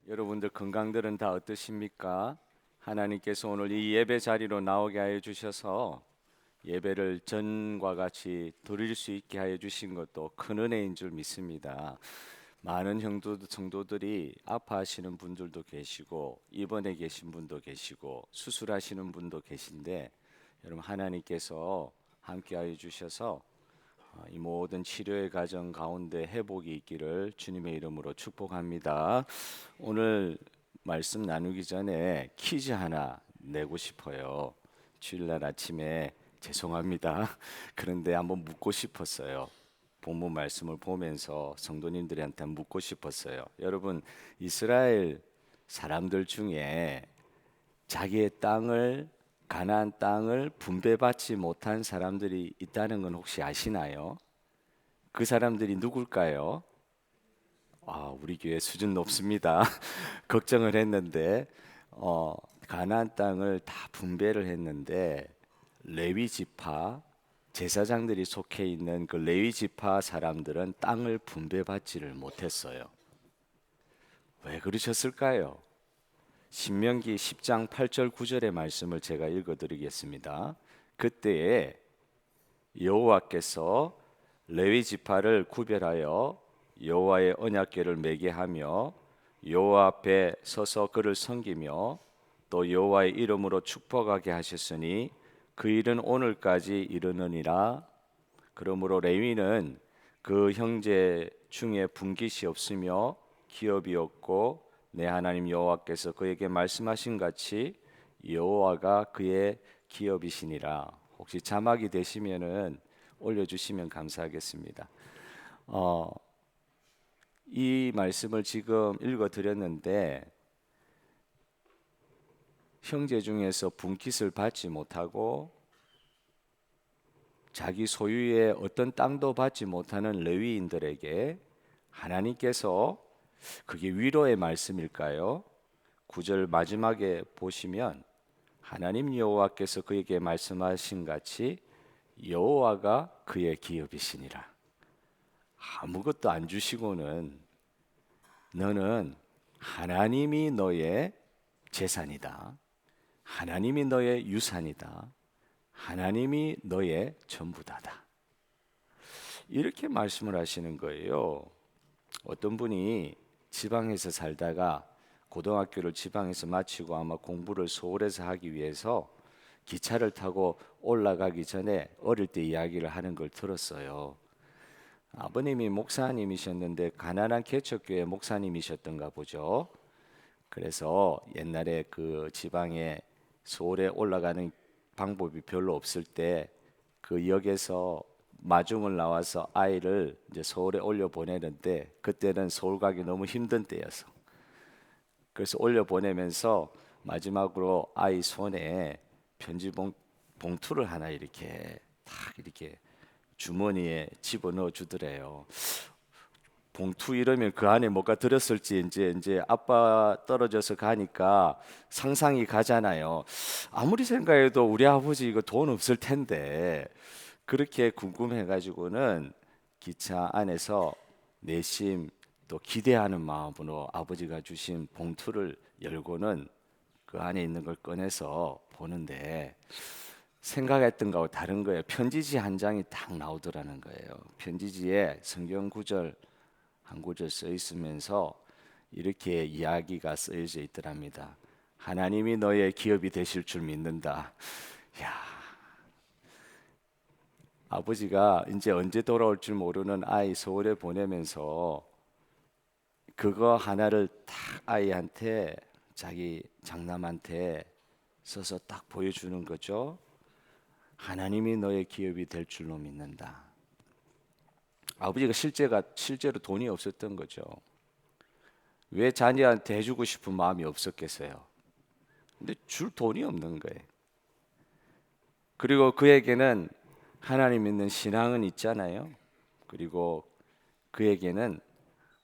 여러분들 건강들은 다 어떠십니까? 하나님께서 오늘 이 예배 자리로 나오게 하여 주셔서 예배를 전과 같이 드릴 수 있게 하여 주신 것도 큰 은혜인 줄 믿습니다. 많은 성도들이 아파하시는 분들도 계시고 입원해 계신 분도 계시고 수술하시는 분도 계신데 여러분 하나님께서 함께하여 주셔서 이 모든 치료의 과정 가운데 회복이 있기를 주님의 이름으로 축복합니다. 오늘 말씀 나누기 전에 퀴즈 하나 내고 싶어요. 주일날 아침에 죄송합니다. 그런데 한번 묻고 싶었어요. 본문 말씀을 보면서 성도님들한테 묻고 싶었어요. 여러분, 이스라엘 사람들 중에 자기의 땅을 가나안 땅을 분배받지 못한 사람들이 있다는 건 혹시 아시나요? 그 사람들이 누굴까요? 우리 교회 수준 높습니다. 걱정을 했는데 가나안 땅을 다 분배를 했는데 레위 지파 제사장들이 속해 있는 그 레위 지파 사람들은 땅을 분배받지를 못했어요. 왜 그러셨을까요? 신명기 10장 8절 9절의 말씀을 제가 읽어드리겠습니다. 그때에 여호와께서 레위 지파를 구별하여 여호와의 언약궤를 매게 하며 여호와 앞에 서서 그를 섬기며 또 여호와의 이름으로 축복하게 하셨으니 그 일은 오늘까지 이르느니라. 그러므로 레위는 그 형제 중에 분깃이 없으며 기업이 없고 내 하나님 여호와께서 그에게 말씀하신 같이 여호와가 그의 기업이시니라. 혹시 자막이 되시면은 올려주시면 감사하겠습니다. 이 말씀을 지금 읽어드렸는데 형제 중에서 분깃을 받지 못하고 자기 소유의 어떤 땅도 받지 못하는 레위인들에게 하나님께서 그게 위로의 말씀일까요? 9절 마지막에 보시면 하나님 여호와께서 그에게 말씀하신 같이 여호와가 그의 기업이시니라. 아무것도 안 주시고는 너는 하나님이 너의 재산이다. 하나님이 너의 유산이다. 하나님이 너의 전부다다. 이렇게 말씀을 하시는 거예요. 어떤 분이 지방에서 살다가 고등학교를 지방에서 마치고 아마 공부를 서울에서 하기 위해서 기차를 타고 올라가기 전에 어릴 때 이야기를 하는 걸 들었어요. 아버님이 목사님이셨는데 가난한 개척교회 목사님이셨던가 보죠. 그래서 옛날에 그 지방에 서울에 올라가는 방법이 별로 없을 때 그 역에서 마중을 나와서 아이를 이제 서울에 올려 보내는데 그때는 서울 가기 너무 힘든 때여서 그래서 올려 보내면서 마지막으로 아이 손에 편지 봉투를 하나 이렇게 딱 이렇게 주머니에 집어넣어 주더래요. 봉투 이러면 그 안에 뭐가 들었을지 이제 아빠 떨어져서 가니까 상상이 가잖아요. 아무리 생각해도 우리 아버지 이거 돈 없을 텐데 그렇게 궁금해 가지고는 기차 안에서 내심 또 기대하는 마음으로 아버지가 주신 봉투를 열고는 그 안에 있는 걸 꺼내서 보는데 생각했던 거하고 다른 거예요. 편지지 한 장이 딱 나오더라는 거예요. 편지지에 성경 구절 한 구절 써 있으면서 이렇게 이야기가 쓰여져 있더랍니다. 하나님이 너의 기업이 되실 줄 믿는다. 야, 아버지가 이제 언제 돌아올 줄 모르는 아이 서울에 보내면서 그거 하나를 딱 아이한테 자기 장남한테 써서 딱 보여주는 거죠. 하나님이 너의 기업이 될 줄로 믿는다. 아버지가 실제로 돈이 없었던 거죠. 왜 자녀한테 해주고 싶은 마음이 없었겠어요? 근데 줄 돈이 없는 거예요. 그리고 그에게는 하나님 믿는 신앙은 있잖아요. 그리고 그에게는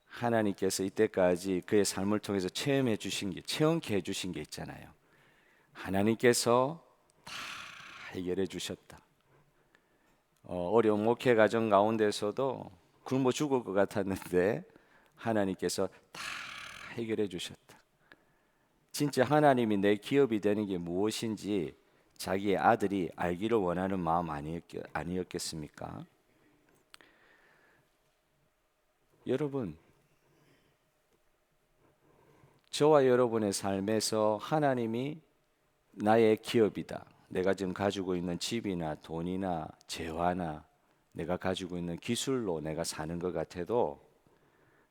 하나님께서 이때까지 그의 삶을 통해서 체험케 해주신 게 있잖아요. 하나님께서 다 해결해 주셨다. 어려운 목회 과정 가운데서도 굶어 죽을 것 같았는데 하나님께서 다 해결해 주셨다. 진짜 하나님이 내 기업이 되는 게 무엇인지 자기의 아들이 알기를 원하는 마음 아니었겠습니까? 여러분, 저와 여러분의 삶에서 하나님이 나의 기업이다. 내가 지금 가지고 있는 집이나 돈이나 재화나 내가 가지고 있는 기술로 내가 사는 것 같아도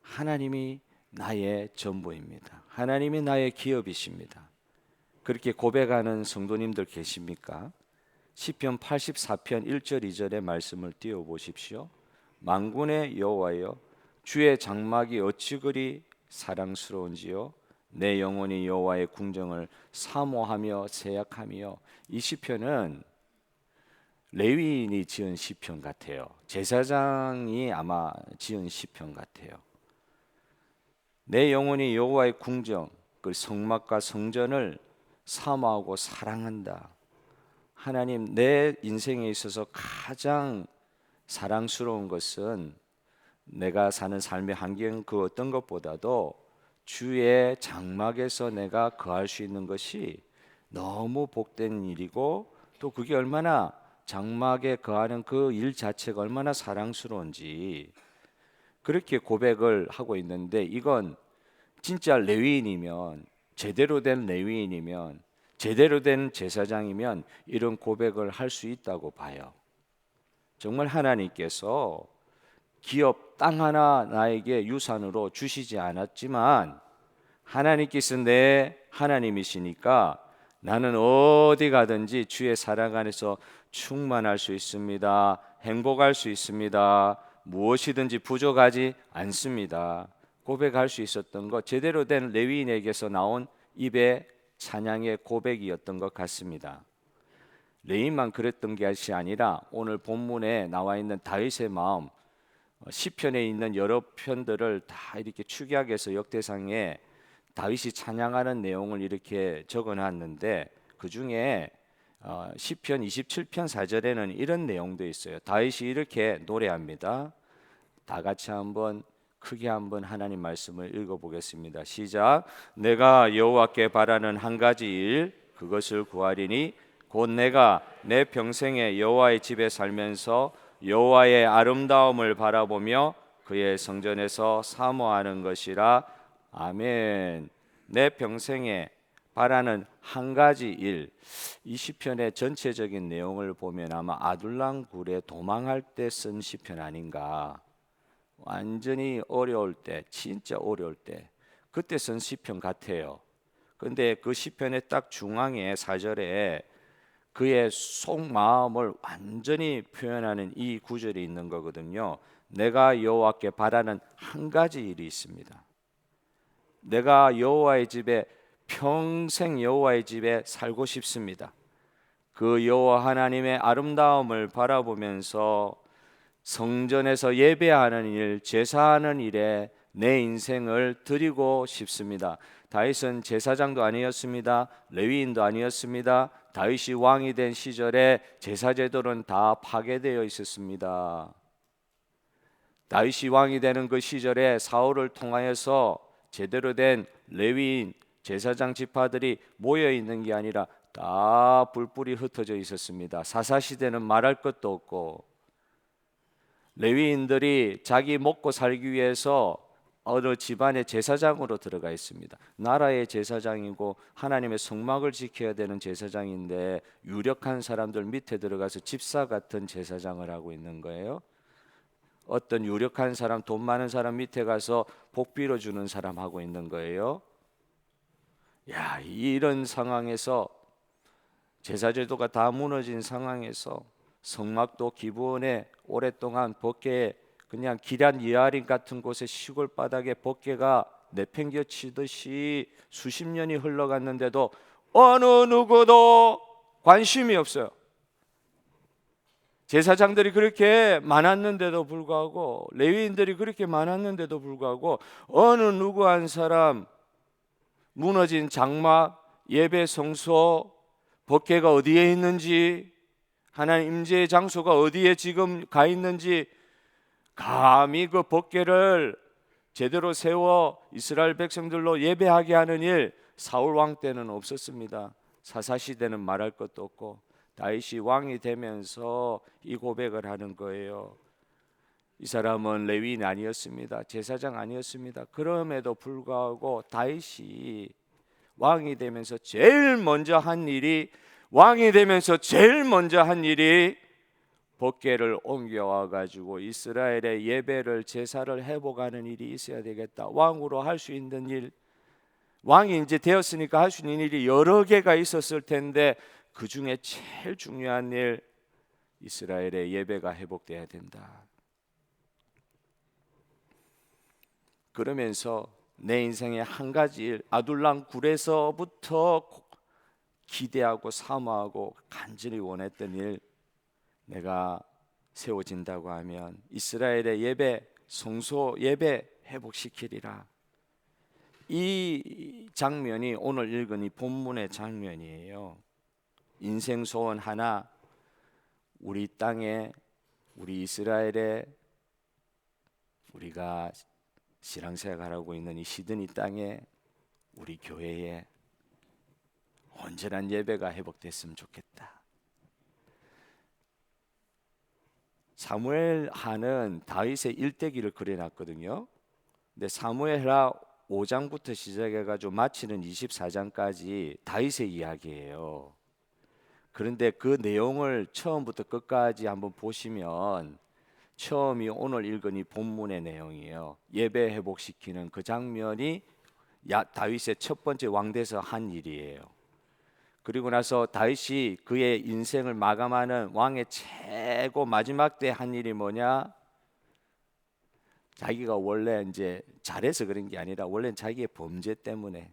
하나님이 나의 전부입니다. 하나님이 나의 기업이십니다. 그렇게 고백하는 성도님들 계십니까? 시편 84편 1절 2절의 말씀을 띄워 보십시오. 만군의 여호와여, 주의 장막이 어찌 그리 사랑스러운지요. 내 영혼이 여호와의 궁정을 사모하며 세약하며. 이 시편은 레위인이 지은 시편 같아요. 제사장이 아마 지은 시편 같아요. 내 영혼이 여호와의 궁정, 그 성막과 성전을 사모하고 사랑한다. 하나님, 내 인생에 있어서 가장 사랑스러운 것은 내가 사는 삶의 환경 그 어떤 것보다도 주의 장막에서 내가 거할 수 있는 것이 너무 복된 일이고, 또 그게 얼마나 장막에 거하는 그 일 자체가 얼마나 사랑스러운지 그렇게 고백을 하고 있는데, 이건 진짜 레위인이면, 제대로 된 레위인이면, 제대로 된 제사장이면 이런 고백을 할 수 있다고 봐요. 정말 하나님께서 기업 땅 하나 나에게 유산으로 주시지 않았지만 하나님께서 내 하나님이시니까 나는 어디 가든지 주의 사랑 안에서 충만할 수 있습니다. 행복할 수 있습니다. 무엇이든지 부족하지 않습니다. 고백할 수 있었던 것, 제대로 된 레위인에게서 나온 입의 찬양의 고백이었던 것 같습니다. 레위인만 그랬던 것이 아니라 오늘 본문에 나와 있는 다윗의 마음, 시편에 있는 여러 편들을 다 이렇게 축약해서 역대상에 다윗이 찬양하는 내용을 이렇게 적어놨는데, 그 중에 시편 27편 4절에는 이런 내용도 있어요. 다윗이 이렇게 노래합니다. 다 같이 한번 크게 한번 하나님 말씀을 읽어보겠습니다. 시작. 내가 여호와께 바라는 한 가지 일, 그것을 구하리니 곧 내가 내 평생에 여호와의 집에 살면서 여호와의 아름다움을 바라보며 그의 성전에서 사모하는 것이라. 아멘. 내 평생에 바라는 한 가지 일. 이 시편의 전체적인 내용을 보면 아마 아둘람 굴에 도망할 때 쓴 시편 아닌가. 완전히 어려울 때, 진짜 어려울 때 그때 쓴 시편 같아요. 근데 그 시편의 딱 중앙에 4절에 그의 속마음을 완전히 표현하는 이 구절이 있는 거거든요. 내가 여호와께 바라는 한 가지 일이 있습니다. 내가 여호와의 집에, 평생 여호와의 집에 살고 싶습니다. 그 여호와 하나님의 아름다움을 바라보면서 성전에서 예배하는 일, 제사하는 일에 내 인생을 드리고 싶습니다. 다윗은 제사장도 아니었습니다. 레위인도 아니었습니다. 다윗이 왕이 된 시절에 제사제도는 다 파괴되어 있었습니다. 다윗이 왕이 되는 그 시절에 사울을 통하여서 제대로 된 레위인, 제사장 지파들이 모여 있는 게 아니라 다 불불이 흩어져 있었습니다. 사사시대는 말할 것도 없고, 레위인들이 자기 먹고 살기 위해서 어느 집안의 제사장으로 들어가 있습니다. 나라의 제사장이고 하나님의 성막을 지켜야 되는 제사장인데 유력한 사람들 밑에 들어가서 집사 같은 제사장을 하고 있는 거예요. 어떤 유력한 사람, 돈 많은 사람 밑에 가서 복 빌어주는 사람 하고 있는 거예요. 야, 이런 상황에서, 제사제도가 다 무너진 상황에서 성막도 기부원에 오랫동안 벗게, 그냥 기란 이하림 같은 곳에 시골 바닥에 벗개가 내팽겨치듯이 수십 년이 흘러갔는데도 어느 누구도 관심이 없어요. 제사장들이 그렇게 많았는데도 불구하고, 레위인들이 그렇게 많았는데도 불구하고 어느 누구 한 사람 무너진 장막, 예배 성소, 법궤가 어디에 있는지, 하나님 임재의 장소가 어디에 지금 가 있는지, 감히 그 법궤를 제대로 세워 이스라엘 백성들로 예배하게 하는 일, 사울 왕 때는 없었습니다. 사사 시대는 말할 것도 없고 다윗이 왕이 되면서 이 고백을 하는 거예요. 이 사람은 레위인 아니었습니다. 제사장 아니었습니다. 그럼에도 불구하고 다윗이 왕이 되면서 제일 먼저 한 일이 법궤를 옮겨와 가지고 이스라엘의 예배를 제사를 회복하는 일이 있어야 되겠다. 왕으로 할 수 있는 일, 왕이 이제 되었으니까 할 수 있는 일이 여러 개가 있었을 텐데 그 중에 제일 중요한 일, 이스라엘의 예배가 회복돼야 된다. 그러면서 내 인생의 한 가지 일, 아둘람 굴에서부터 기대하고 사모하고 간절히 원했던 일, 내가 세워진다고 하면 이스라엘의 예배, 성소 예배 회복시키리라. 이 장면이 오늘 읽은 이 본문의 장면이에요. 인생 소원 하나, 우리 땅에, 우리 이스라엘에, 우리가 신앙생활하고 있는 이 시드니 땅에, 우리 교회에 온전한 예배가 회복됐으면 좋겠다. 사무엘하는 다윗의 일대기를 그려놨거든요. 근데 사무엘하 5장부터 시작해가지고 마치는 24장까지 다윗의 이야기예요. 그런데 그 내용을 처음부터 끝까지 한번 보시면 처음이 오늘 읽은 이 본문의 내용이에요. 예배 회복시키는 그 장면이 다윗의 첫 번째 왕돼서 한 일이에요. 그리고 나서 다윗이 그의 인생을 마감하는 왕의 최고 마지막 때 한 일이 뭐냐? 자기가 원래 이제 잘해서 그런 게 아니라 원래 자기의 범죄 때문에,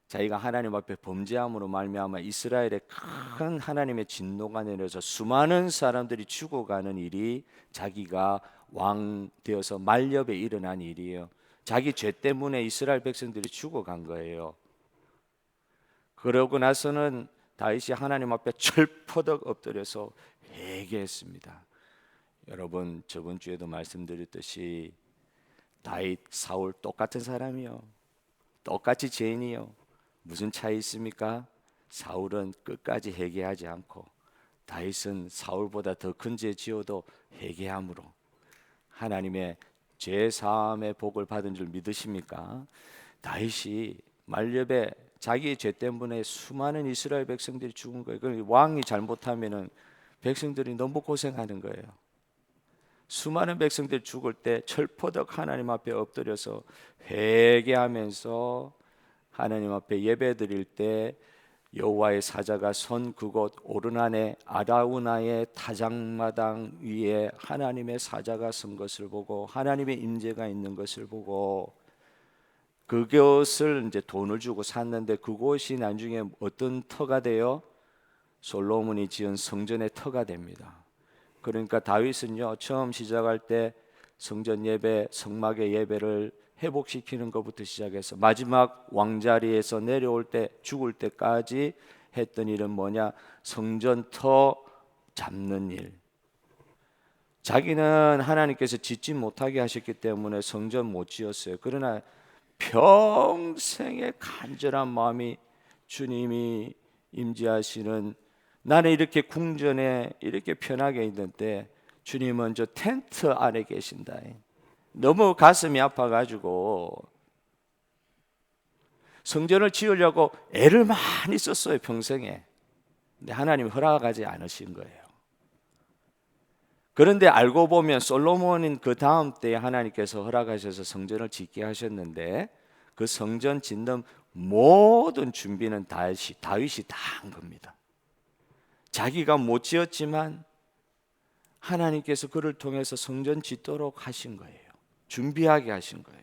자기가 하나님 앞에 범죄함으로 말미암아 이스라엘에 큰 하나님의 진노가 내려서 수많은 사람들이 죽어가는 일이 자기가 왕 되어서 말렵에 일어난 일이에요. 자기 죄 때문에 이스라엘 백성들이 죽어간 거예요. 그러고 나서는 다윗이 하나님 앞에 철퍼덕 엎드려서 회개했습니다. 여러분, 저번 주에도 말씀드렸듯이 다윗, 사울 똑같은 사람이요, 똑같이 죄인이요. 무슨 차이 있습니까? 사울은 끝까지 회개하지 않고 다윗은 사울보다 더 큰 죄 지어도 회개함으로 하나님의 죄 사함의 복을 받은 줄 믿으십니까? 다윗이 말렵에 자기의 죄 때문에 수많은 이스라엘 백성들이 죽은 거예요. 그러니까 왕이 잘못하면은 백성들이 너무 고생하는 거예요. 수많은 백성들이 죽을 때 철퍼덕 하나님 앞에 엎드려서 회개하면서 하나님 앞에 예배드릴 때 여호와의 사자가 선 그곳 오르난의 아라우나의 타작마당 위에 하나님의 사자가 선 것을 보고 하나님의 임재가 있는 것을 보고 그것을 이제 돈을 주고 샀는데 그곳이 나중에 어떤 터가 돼요? 솔로몬이 지은 성전의 터가 됩니다. 그러니까 다윗은요, 처음 시작할 때 성전 예배, 성막의 예배를 회복시키는 것부터 시작해서 마지막 왕자리에서 내려올 때 죽을 때까지 했던 일은 뭐냐? 성전터 잡는 일. 자기는 하나님께서 짓지 못하게 하셨기 때문에 성전 못 지었어요. 그러나 평생의 간절한 마음이 주님이 임재하시는, 나는 이렇게 궁전에 이렇게 편하게 있는데 주님은 저 텐트 안에 계신다. 너무 가슴이 아파가지고 성전을 지으려고 애를 많이 썼어요, 평생에. 근데 하나님 허락하지 않으신 거예요. 그런데 알고 보면 솔로몬인 그 다음 때에 하나님께서 허락하셔서 성전을 짓게 하셨는데 그 성전 짓는 모든 준비는 다윗이 다 한 겁니다. 자기가 못 지었지만 하나님께서 그를 통해서 성전 짓도록 하신 거예요. 준비하게 하신 거예요.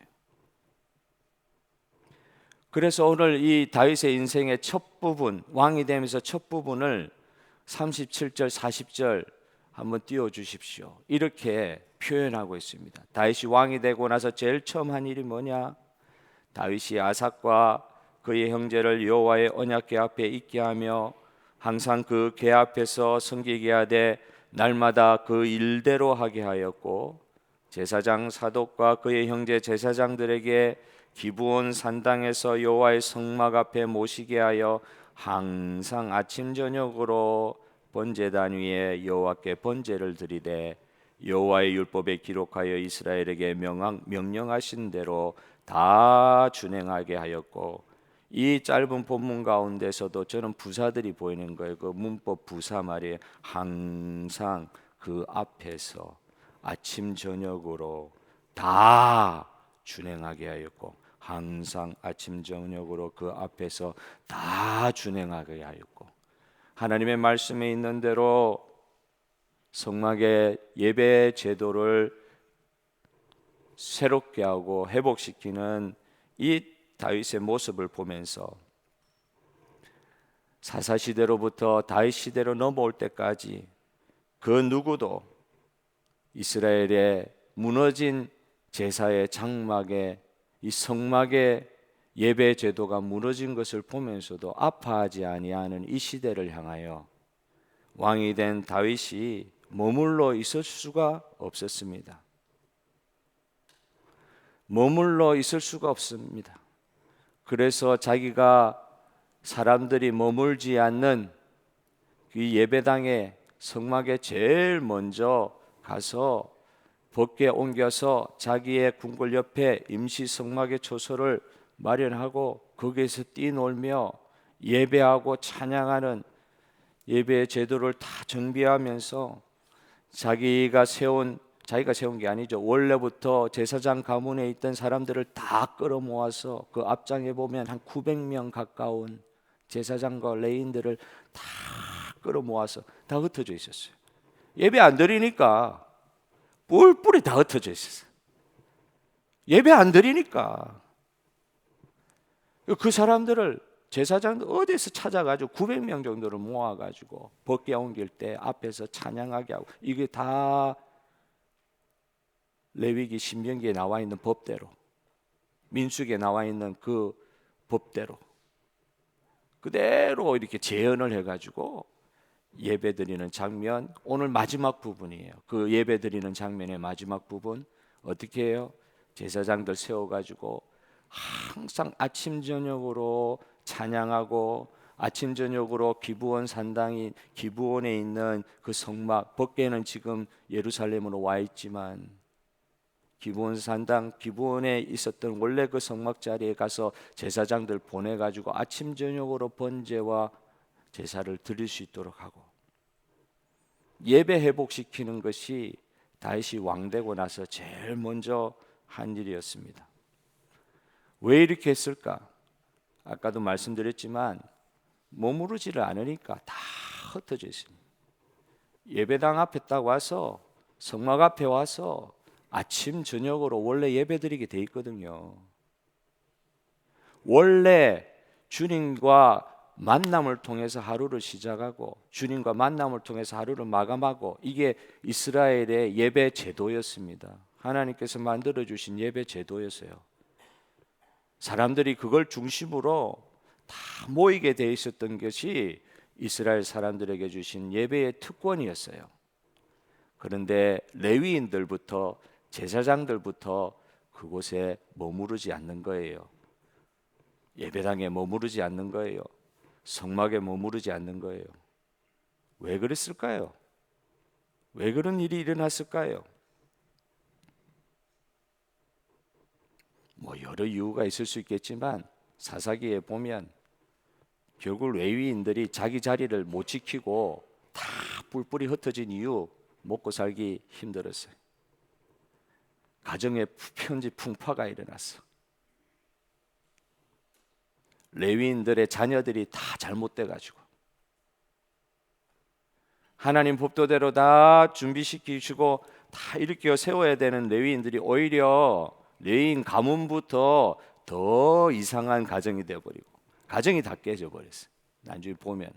그래서 오늘 이 다윗의 인생의 첫 부분, 왕이 되면서 첫 부분을 37절 40절 한번 띄워주십시오. 이렇게 표현하고 있습니다. 다윗이 왕이 되고 나서 제일 처음 한 일이 뭐냐? 다윗이 아삭과 그의 형제를 여호와의 언약궤 앞에 있게 하며 항상 그 궤 앞에서 섬기게 하되 날마다 그 일대로 하게 하였고 제사장 사독과 그의 형제 제사장들에게 기브온 산당에서 여호와의 성막 앞에 모시게 하여 항상 아침 저녁으로 번제단 위에 여호와께 번제를 드리되 여호와의 율법에 기록하여 이스라엘에게 명령하신 대로 다 준행하게 하였고, 이 짧은 본문 가운데서도 저는 부사들이 보이는 거예요. 그 문법 부사 말이에요. 항상 그 앞에서 아침 저녁으로 다 준행하게 하였고, 항상 아침 저녁으로 그 앞에서 다 준행하게 하였고, 하나님의 말씀에 있는 대로 성막의 예배 제도를 새롭게 하고 회복시키는 이 다윗의 모습을 보면서 사사시대로부터 다윗 시대로 넘어올 때까지 그 누구도 이스라엘의 무너진 제사의 장막의 이 성막의 예배 제도가 무너진 것을 보면서도 아파하지 아니하는 이 시대를 향하여 왕이 된 다윗이 머물러 있을 수가 없었습니다. 머물러 있을 수가 없습니다. 그래서 자기가 사람들이 머물지 않는 이 예배당에 성막에 제일 먼저 가서 벗게 옮겨서 자기의 궁궐 옆에 임시 성막의 초소를 마련하고 거기에서 뛰놀며 예배하고 찬양하는 예배의 제도를 다 정비하면서 자기가 세운 게 아니죠. 원래부터 제사장 가문에 있던 사람들을 다 끌어모아서 그 앞장에 보면 한 900명 가까운 제사장과 레인들을 다 끌어모아서 다 흩어져 있었어요. 예배 안 드리니까 뿔뿔이 다 흩어져 있었어요. 예배 안 드리니까 그 사람들을 제사장들 어디서 찾아가지고 900명 정도를 모아가지고 벗게 옮길 때 앞에서 찬양하게 하고, 이게 다 레위기 신명기에 나와 있는 법대로, 민수기에 나와 있는 그 법대로 그대로 이렇게 재현을 해가지고 예배드리는 장면, 오늘 마지막 부분이에요. 그 예배드리는 장면의 마지막 부분 어떻게 해요? 제사장들 세워가지고 항상 아침 저녁으로 찬양하고, 아침 저녁으로 기브온 산당인 기브온에 있는 그 성막, 밖에는 지금 예루살렘으로 와 있지만 기브온 산당 기브온에 있었던 원래 그 성막 자리에 가서 제사장들 보내가지고 아침 저녁으로 번제와 제사를 드릴 수 있도록 하고, 예배 회복시키는 것이 다윗이 왕되고 나서 제일 먼저 한 일이었습니다. 왜 이렇게 했을까? 아까도 말씀드렸지만 머무르지를 않으니까 다 흩어져 있습니다. 예배당 앞에 딱 와서, 성막 앞에 와서 아침 저녁으로 원래 예배드리게 돼 있거든요. 원래 주님과 만남을 통해서 하루를 시작하고 주님과 만남을 통해서 하루를 마감하고, 이게 이스라엘의 예배 제도였습니다. 하나님께서 만들어 주신 예배 제도였어요. 사람들이 그걸 중심으로 다 모이게 돼 있었던 것이 이스라엘 사람들에게 주신 예배의 특권이었어요. 그런데 레위인들부터 제사장들부터 그곳에 머무르지 않는 거예요. 예배당에 머무르지 않는 거예요. 성막에 머무르지 않는 거예요. 왜 그랬을까요? 왜 그런 일이 일어났을까요? 뭐 여러 이유가 있을 수 있겠지만 사사기에 보면 결국 레위인들이 자기 자리를 못 지키고 다 뿔뿔이 흩어진 이유, 먹고 살기 힘들었어요. 가정에 편지 풍파가 일어났어. 레위인들의 자녀들이 다 잘못돼 가지고 하나님 법도대로 다 준비시키시고 다 일으켜 세워야 되는 레위인들이 오히려 레위인 가문부터 더 이상한 가정이 되어버리고 가정이 다 깨져 버렸어요. 나중에 보면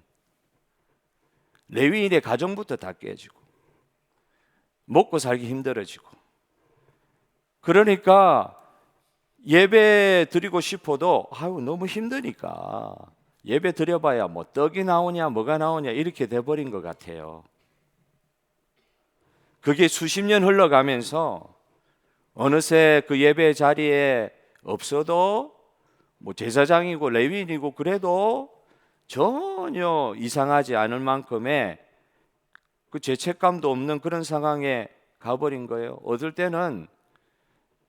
레위인의 가정부터 다 깨지고 먹고 살기 힘들어지고, 그러니까 예배 드리고 싶어도 너무 힘드니까 예배 드려봐야 뭐 떡이 나오냐 뭐가 나오냐 이렇게 돼버린 것 같아요. 그게 수십 년 흘러가면서 어느새 그 예배 자리에 없어도 뭐 제사장이고 레위인이고 그래도 전혀 이상하지 않을 만큼의 그 죄책감도 없는 그런 상황에 가버린 거예요. 어떨 때는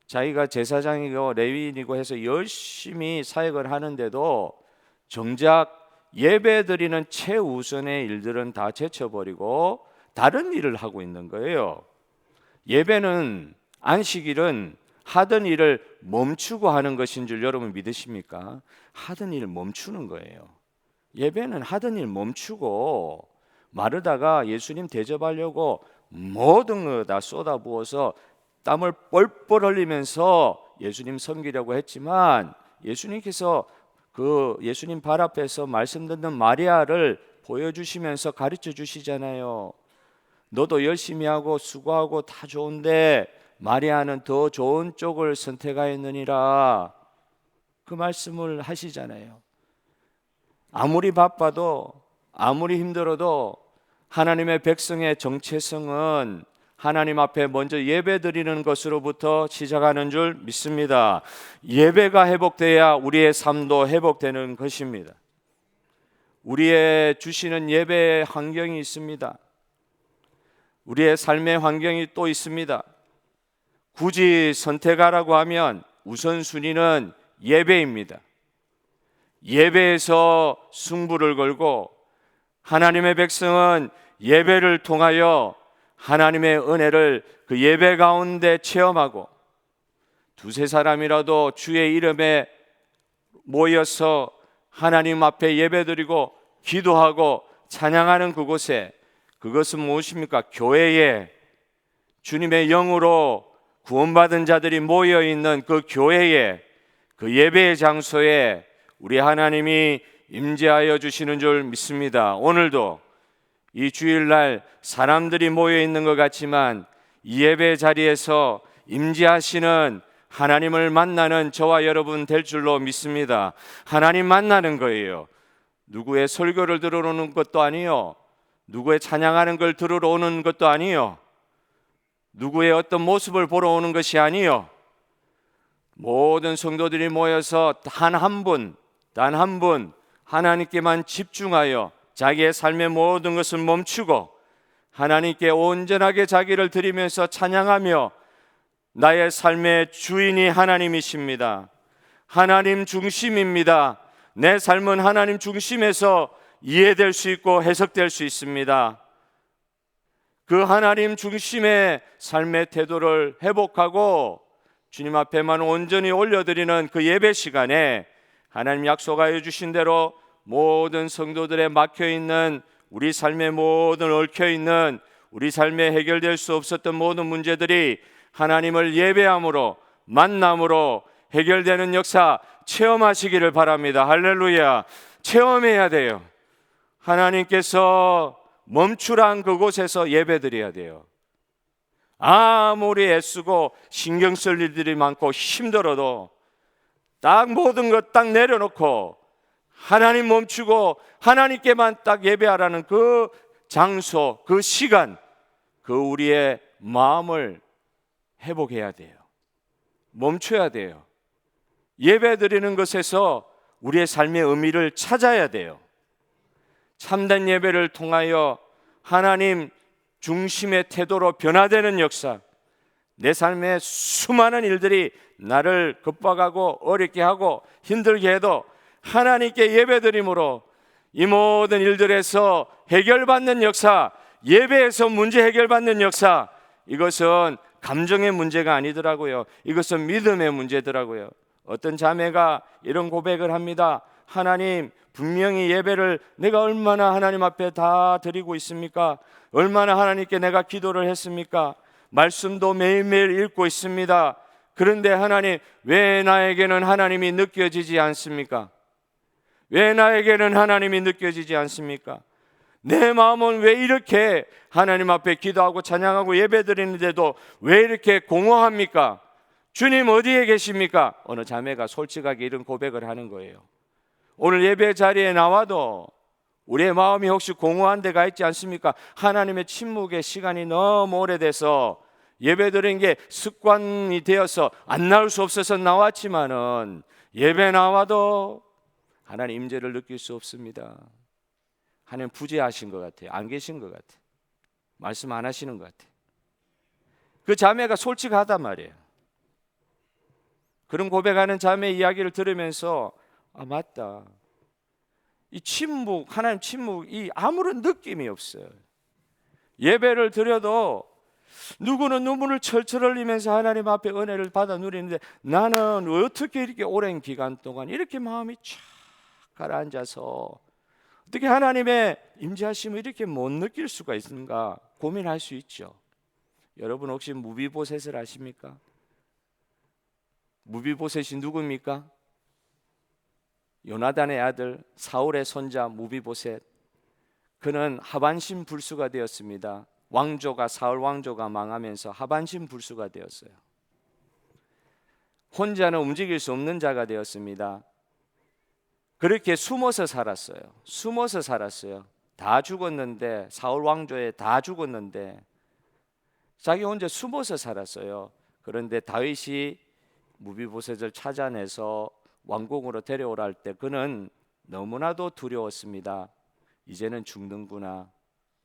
자기가 제사장이고 레위인이고 해서 열심히 사역을 하는데도 정작 예배 드리는 최우선의 일들은 다 제쳐버리고 다른 일을 하고 있는 거예요. 예배는, 안식일은 하던 일을 멈추고 하는 것인 줄 여러분 믿으십니까? 하던 일을 멈추는 거예요. 예배는 하던 일 멈추고 마르다가 예수님 대접하려고 모든 거 다 쏟아부어서 땀을 뻘뻘 흘리면서 예수님 섬기려고 했지만 예수님께서 그 예수님 발 앞에서 말씀 듣는 마리아를 보여주시면서 가르쳐 주시잖아요. 너도 열심히 하고 수고하고 다 좋은데 마리아는 더 좋은 쪽을 선택하였느니라, 그 말씀을 하시잖아요. 아무리 바빠도 아무리 힘들어도 하나님의 백성의 정체성은 하나님 앞에 먼저 예배 드리는 것으로부터 시작하는 줄 믿습니다. 예배가 회복돼야 우리의 삶도 회복되는 것입니다. 우리의 주시는 예배의 환경이 있습니다. 우리의 삶의 환경이 또 있습니다. 굳이 선택하라고 하면 우선순위는 예배입니다. 예배에서 승부를 걸고 하나님의 백성은 예배를 통하여 하나님의 은혜를 그 예배 가운데 체험하고, 두세 사람이라도 주의 이름에 모여서 하나님 앞에 예배드리고 기도하고 찬양하는 그곳에, 그것은 무엇입니까? 교회에, 주님의 영으로 구원받은 자들이 모여있는 그 교회에, 그 예배의 장소에 우리 하나님이 임재하여 주시는 줄 믿습니다. 오늘도 이 주일날 사람들이 모여있는 것 같지만 이 예배 자리에서 임재하시는 하나님을 만나는 저와 여러분 될 줄로 믿습니다. 하나님 만나는 거예요. 누구의 설교를 들으러 오는 것도 아니요, 누구의 찬양하는 걸 들으러 오는 것도 아니요, 누구의 어떤 모습을 보러 오는 것이 아니요, 모든 성도들이 모여서 단 한 분 하나님께만 집중하여 자기의 삶의 모든 것을 멈추고 하나님께 온전하게 자기를 드리면서 찬양하며, 나의 삶의 주인이 하나님이십니다. 하나님 중심입니다. 내 삶은 하나님 중심에서 이해될 수 있고 해석될 수 있습니다. 그 하나님 중심의 삶의 태도를 회복하고 주님 앞에만 온전히 올려드리는 그 예배 시간에 하나님 약속하여 주신 대로 모든 성도들의 막혀있는, 우리 삶에 모든 얽혀있는, 우리 삶에 해결될 수 없었던 모든 문제들이 하나님을 예배함으로, 만남으로 해결되는 역사 체험하시기를 바랍니다. 할렐루야. 체험해야 돼요. 하나님께서 멈추란 그곳에서 예배드려야 돼요. 아무리 애쓰고 신경 쓸 일들이 많고 힘들어도 딱 모든 것 딱 내려놓고 하나님 멈추고 하나님께만 딱 예배하라는 그 장소, 그 시간, 그 우리의 마음을 회복해야 돼요. 멈춰야 돼요. 예배 드리는 것에서 우리의 삶의 의미를 찾아야 돼요. 참된 예배를 통하여 하나님 중심의 태도로 변화되는 역사, 내 삶의 수많은 일들이 나를 급박하고 어렵게 하고 힘들게 해도 하나님께 예배드림으로 이 모든 일들에서 해결받는 역사, 예배에서 문제 해결받는 역사, 이것은 감정의 문제가 아니더라고요. 이것은 믿음의 문제더라고요. 어떤 자매가 이런 고백을 합니다. 하나님, 분명히 예배를 내가 얼마나 하나님 앞에 다 드리고 있습니까? 얼마나 하나님께 내가 기도를 했습니까? 말씀도 매일매일 읽고 있습니다. 그런데 하나님, 왜 나에게는 하나님이 느껴지지 않습니까? 왜 나에게는 하나님이 느껴지지 않습니까? 내 마음은 왜 이렇게 하나님 앞에 기도하고 찬양하고 예배드리는데도 왜 이렇게 공허합니까? 주님 어디에 계십니까? 어느 자매가 솔직하게 이런 고백을 하는 거예요. 오늘 예배 자리에 나와도 우리의 마음이 혹시 공허한 데가 있지 않습니까? 하나님의 침묵의 시간이 너무 오래돼서 예배 드리는 게 습관이 되어서 안 나올 수 없어서 나왔지만은 예배 나와도 하나님 임재를 느낄 수 없습니다. 하나님 부재하신 것 같아요. 안 계신 것 같아요. 말씀 안 하시는 것 같아요. 그 자매가 솔직하단 말이에요. 그런 고백하는 자매 이야기를 들으면서 아 맞다. 이 침묵, 하나님 침묵이 아무런 느낌이 없어요. 예배를 드려도 누구는 눈물을 철철 흘리면서 하나님 앞에 은혜를 받아 누리는데 나는 어떻게 이렇게 오랜 기간 동안 이렇게 마음이 쫙 가라앉아서 어떻게 하나님의 임재하심을 이렇게 못 느낄 수가 있는가 고민할 수 있죠. 여러분 혹시 무비보셋을 아십니까? 무비보셋이 누굽니까? 요나단의 아들 사울의 손자 무비보셋. 그는 하반신 불수가 되었습니다. 왕조가 사울 왕조가 망하면서 하반신 불수가 되었어요. 혼자는 움직일 수 없는 자가 되었습니다. 그렇게 숨어서 살았어요. 다 죽었는데 사울 왕조에 다 죽었는데 자기 혼자 숨어서 살았어요. 그런데 다윗이 무비보셋을 찾아내서 왕궁으로 데려오라 할 때 그는 너무나도 두려웠습니다. 이제는 죽는구나.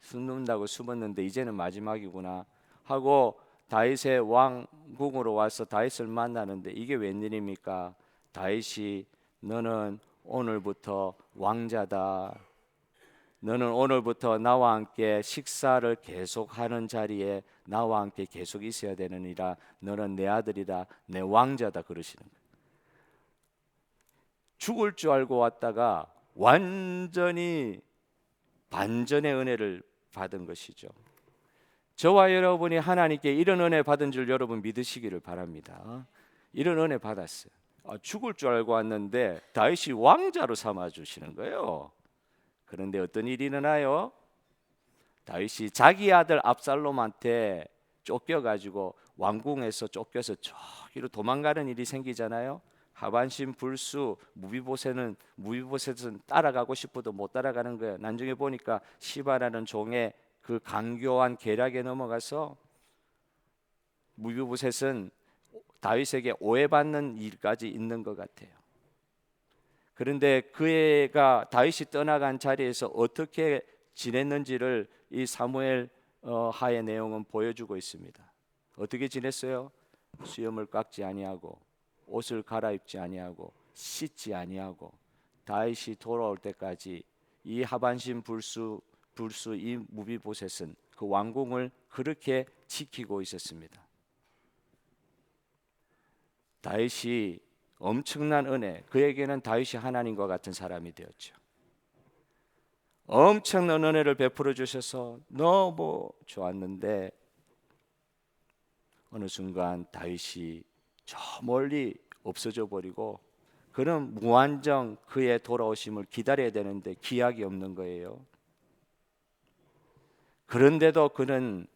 숨는다고 숨었는데 이제는 마지막이구나 하고 다윗의 왕궁으로 와서 다윗을 만나는데 이게 웬일입니까? 다윗이 너는 오늘부터 왕자다. 너는 오늘부터 나와 함께 식사를 계속하는 자리에 나와 함께 계속 있어야 되느니라. 너는 내 아들이다. 내 왕자다. 그러시는 거예요. 죽을 줄 알고 왔다가 완전히 반전의 은혜를 받은 것이죠. 저와 여러분이 하나님께 이런 은혜 받은 줄 여러분 믿으시기를 바랍니다. 이런 은혜 받았어요. 죽을 줄 알고 왔는데 다윗이 왕자로 삼아주시는 거예요. 그런데 어떤 일이 일어나요? 다윗이 자기 아들 압살롬한테 쫓겨가지고 왕궁에서 쫓겨서 저기로 도망가는 일이 생기잖아요. 하반신 불수 무비보셋은 따라가고 싶어도 못 따라가는 거예요. 나중에 보니까 시바라는 종의 그 강교한 계략에 넘어가서 무비보셋은 다윗에게 오해받는 일까지 있는 것 같아요. 그런데 그애가 다윗이 떠나간 자리에서 어떻게 지냈는지를 이 사무엘 하의 내용은 보여주고 있습니다. 어떻게 지냈어요? 수염을 깎지 아니하고 옷을 갈아입지 아니하고 씻지 아니하고 다윗이 돌아올 때까지 이 하반신 불수 이 무비보셋은 그 왕궁을 그렇게 지키고 있었습니다. 다윗이 엄청난 은혜, 그에게는 다윗이 하나님과 같은 사람이 되었죠. 엄청난 은혜를 베풀어 주셔서 너무 좋았는데 어느 순간 다윗이 저 멀리 없어져 버리고 그는 무한정 그의 돌아오심을 기다려야 되는데 기약이 없는 거예요. 그런데도 그는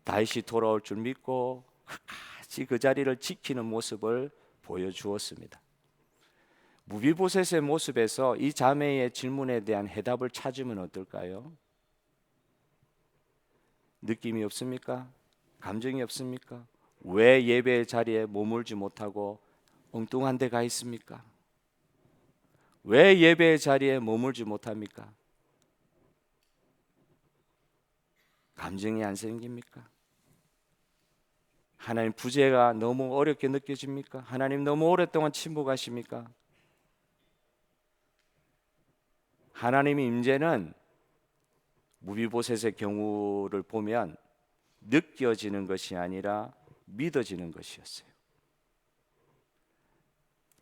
다윗이 돌아올 줄 믿고 끝까지 그 자리를 지키는 모습을 보여주었습니다. 무비보셋의 모습에서 이 자매의 질문에 대한 해답을 찾으면 어떨까요? 느낌이 없습니까? 감정이 없습니까? 왜 예배의 자리에 머물지 못하고 엉뚱한 데 가 있습니까? 왜 예배의 자리에 머물지 못합니까? 감정이 안 생깁니까? 하나님 부재가 너무 어렵게 느껴집니까? 하나님 너무 오랫동안 침묵하십니까? 하나님의 임재는 무비보셋의 경우를 보면 느껴지는 것이 아니라 믿어지는 것이었어요.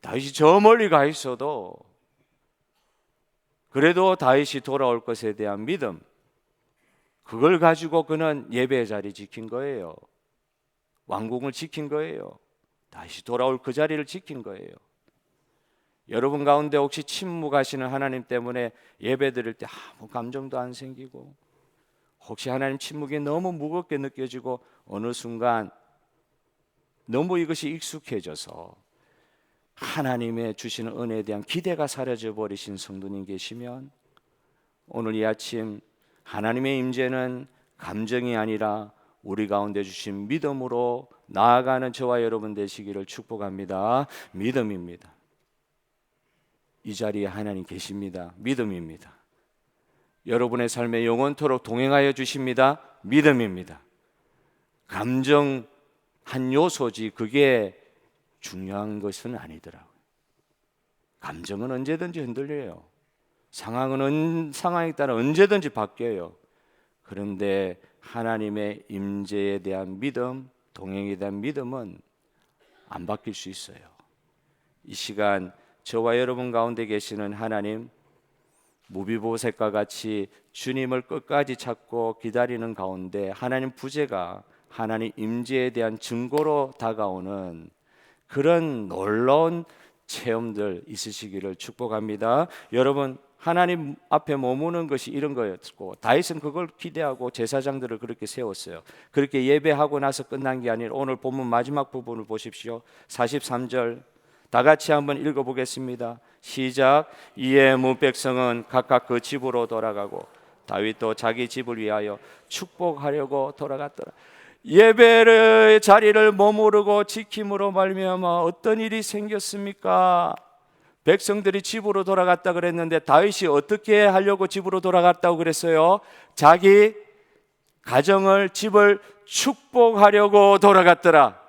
다윗이 저 멀리 가 있어도 그래도 다윗이 돌아올 것에 대한 믿음, 그걸 가지고 그는 예배의 자리 지킨 거예요. 왕궁을 지킨 거예요. 다시 돌아올 그 자리를 지킨 거예요. 여러분 가운데 혹시 침묵하시는 하나님 때문에 예배 드릴 때 아무 감정도 안 생기고 혹시 하나님 침묵이 너무 무겁게 느껴지고 어느 순간 너무 이것이 익숙해져서 하나님의 주시는 은혜에 대한 기대가 사라져 버리신 성도님 계시면 오늘 이 아침 하나님의 임재는 감정이 아니라 우리 가운데 주신 믿음으로 나아가는 저와 여러분 되시기를 축복합니다. 믿음입니다. 이 자리에 하나님 계십니다. 믿음입니다. 여러분의 삶에 영원토록 동행하여 주십니다. 믿음입니다. 감정 한 요소지 그게 중요한 것은 아니더라고요. 감정은 언제든지 흔들려요. 상황에 따라 언제든지 바뀌어요. 그런데 하나님의 임재에 대한 믿음, 동행에 대한 믿음은 안 바뀔 수 있어요. 이 시간 저와 여러분 가운데 계시는 하나님, 무비보셋과 같이 주님을 끝까지 찾고 기다리는 가운데 하나님 부재가 하나님 임재에 대한 증거로 다가오는 그런 놀라운 체험들 있으시기를 축복합니다. 여러분, 하나님 앞에 머무는 것이 이런 거였고, 다윗은 그걸 기대하고 제사장들을 그렇게 세웠어요. 그렇게 예배하고 나서 끝난 게 아니라 오늘 본문 마지막 부분을 보십시오. 43절 다 같이 한번 읽어보겠습니다. 시작. 이에 문백성은 각각 그 집으로 돌아가고 다윗도 자기 집을 위하여 축복하려고 돌아갔더라. 예배의 자리를 머무르고 지킴으로 말미암아 어떤 일이 생겼습니까? 백성들이 집으로 돌아갔다 그랬는데 다윗이 어떻게 하려고 집으로 돌아갔다고 그랬어요? 자기 가정을, 집을 축복하려고 돌아갔더라.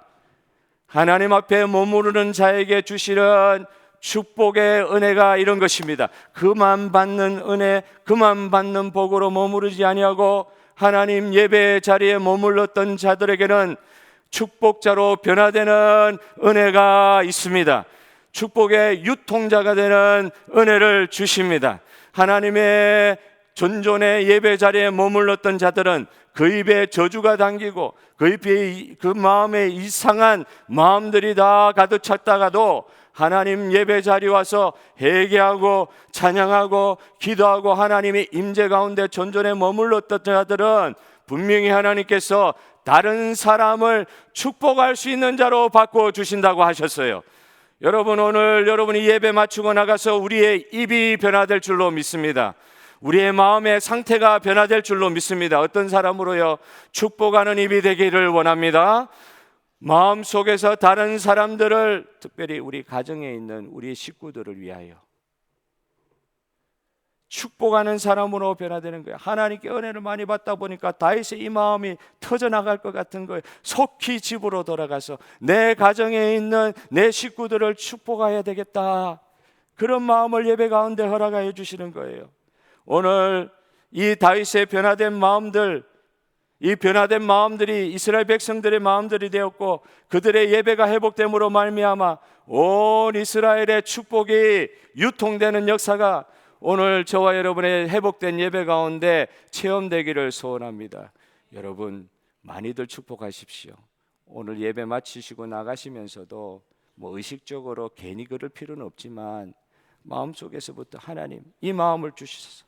하나님 앞에 머무르는 자에게 주시는 축복의 은혜가 이런 것입니다. 그만 받는 은혜, 그만 받는 복으로 머무르지 아니하고 하나님 예배 자리에 머물렀던 자들에게는 축복자로 변화되는 은혜가 있습니다. 축복의 유통자가 되는 은혜를 주십니다. 하나님의 존존의 예배 자리에 머물렀던 자들은 그 입에 저주가 담기고 그 입에 그 마음에 이상한 마음들이 다 가득 찼다가도 하나님 예배 자리 와서 회개하고 찬양하고 기도하고 하나님의 임재 가운데 존존에 머물렀던 자들은 분명히 하나님께서 다른 사람을 축복할 수 있는 자로 바꿔 주신다고 하셨어요. 여러분, 오늘 여러분이 예배 마치고 나가서 우리의 입이 변화될 줄로 믿습니다. 우리의 마음의 상태가 변화될 줄로 믿습니다. 어떤 사람으로요? 축복하는 입이 되기를 원합니다. 마음속에서 다른 사람들을, 특별히 우리 가정에 있는 우리 식구들을 위하여 축복하는 사람으로 변화되는 거예요. 하나님께 은혜를 많이 받다 보니까 다윗의 이 마음이 터져나갈 것 같은 거예요. 속히 집으로 돌아가서 내 가정에 있는 내 식구들을 축복해야 되겠다, 그런 마음을 예배 가운데 허락하여 주시는 거예요. 오늘 이 다윗의 변화된 마음들, 이 변화된 마음들이 이스라엘 백성들의 마음들이 되었고 그들의 예배가 회복됨으로 말미암아 온 이스라엘의 축복이 유통되는 역사가 오늘 저와 여러분의 회복된 예배 가운데 체험되기를 소원합니다. 여러분, 많이들 축복하십시오. 오늘 예배 마치시고 나가시면서도 의식적으로 괜히 그럴 필요는 없지만 마음속에서부터 하나님, 이 마음을 주시소서.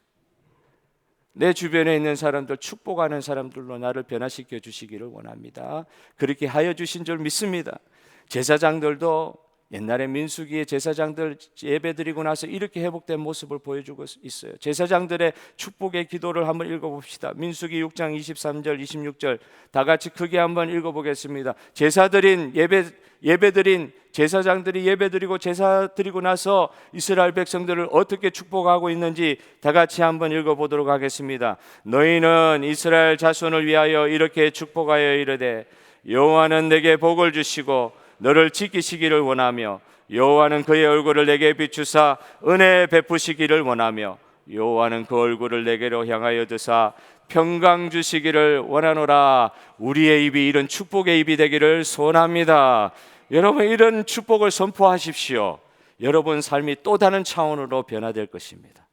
내 주변에 있는 사람들, 축복하는 사람들로 나를 변화시켜 주시기를 원합니다. 그렇게 하여 주신 줄 믿습니다. 제사장들도 옛날에 민수기의 제사장들 예배드리고 나서 이렇게 회복된 모습을 보여주고 있어요. 제사장들의 축복의 기도를 한번 읽어봅시다. 민수기 6장 23절 26절 다 같이 크게 한번 읽어보겠습니다. 예배드린 제사장들이 예배드리고 제사 드리고 나서 이스라엘 백성들을 어떻게 축복하고 있는지 다 같이 한번 읽어보도록 하겠습니다. 너희는 이스라엘 자손을 위하여 이렇게 축복하여 이르되 여호와는 내게 복을 주시고 너를 지키시기를 원하며 여호와는 그의 얼굴을 내게 비추사 은혜 베푸시기를 원하며 여호와는 그 얼굴을 내게로 향하여 드사 평강 주시기를 원하노라. 우리의 입이 이런 축복의 입이 되기를 소원합니다. 여러분, 이런 축복을 선포하십시오. 여러분 삶이 또 다른 차원으로 변화될 것입니다.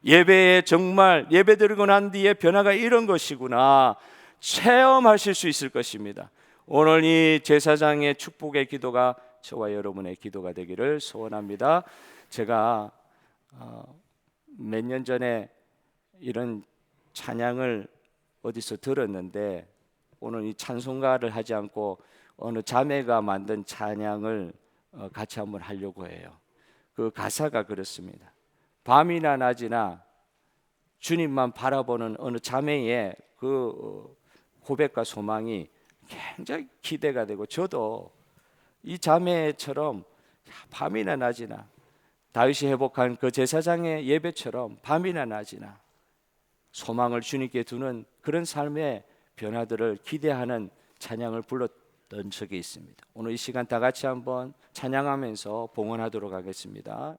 예배에 정말 예배드리고 난 뒤에 변화가 이런 것이구나 체험하실 수 있을 것입니다. 오늘 이 제사장의 축복의 기도가 저와 여러분의 기도가 되기를 소원합니다. 제가 몇 년 전에 이런 찬양을 어디서 들었는데 오늘 이 찬송가를 하지 않고 어느 자매가 만든 찬양을 같이 한번 하려고 해요. 그 가사가 그렇습니다. 밤이나 낮이나 주님만 바라보는 어느 자매의 그 고백과 소망이 굉장히 기대가 되고, 저도 이 자매처럼 밤이나 낮이나 다윗이 회복한 그 제사장의 예배처럼 밤이나 낮이나 소망을 주님께 두는 그런 삶의 변화들을 기대하는 찬양을 불렀던 적이 있습니다. 오늘 이 시간 다 같이 한번 찬양하면서 봉헌하도록 하겠습니다.